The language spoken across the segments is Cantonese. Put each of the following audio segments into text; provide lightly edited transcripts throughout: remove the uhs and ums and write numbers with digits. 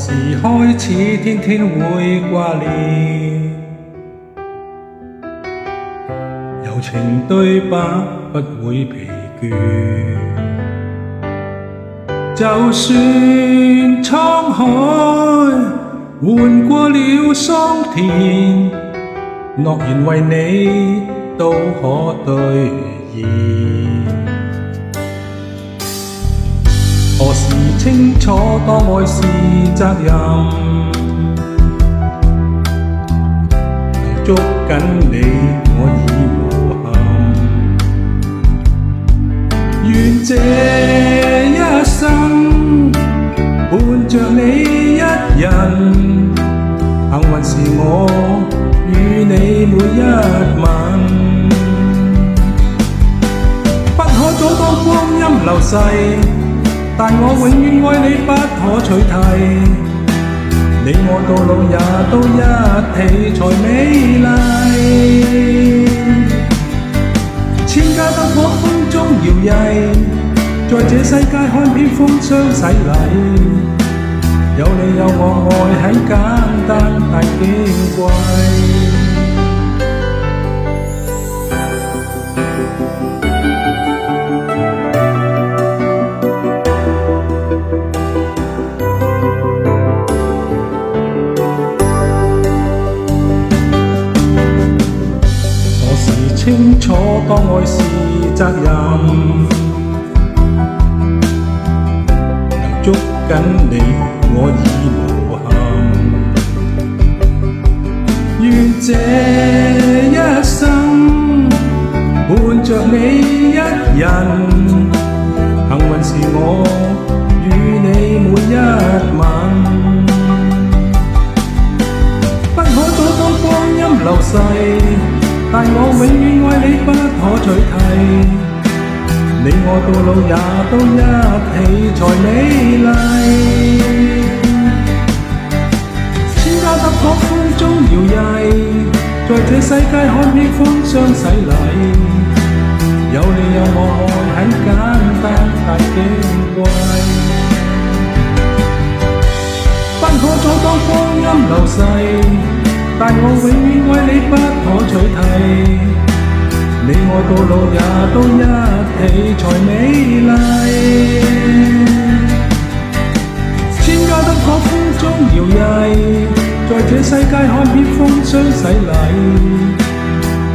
時開始天天會掛念，柔情對白不會疲倦。就算滄海換過了桑田，諾言為你都可兌現。何時清楚當愛是責任，捉緊你我已無憾，願這一生伴着你一人，幸運是我與你每一晚，不可阻擋光陰流逝，但我永遠愛你不可取替，你我到老也都一起才美麗。千家燈火風中搖曳，在這世界看遍風霜洗禮，有你有我愛很簡單但矜貴。清楚當愛是責任，能捉緊你我已無憾，願這一生伴着你一人，幸運是我與你每一晚，不可阻擋光陰流逝，但我永遠愛你不可取替，你我到老也都一起才美麗。千家燈火風中搖曳，在這世界看遍風霜洗禮，有你有我愛很簡單但矜貴，不可阻擋光陰流逝，但我永遠愛你不可取替，你我到老也都一起才美麗。千家燈火風中搖曳，在這世界看遍風霜洗禮，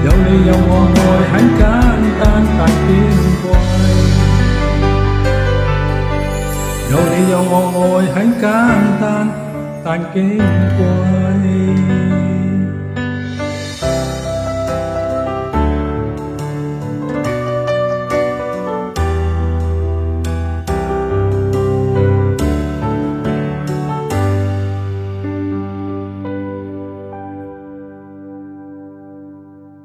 有你有我愛很簡單但矜貴，有你有我愛很簡單但矜貴。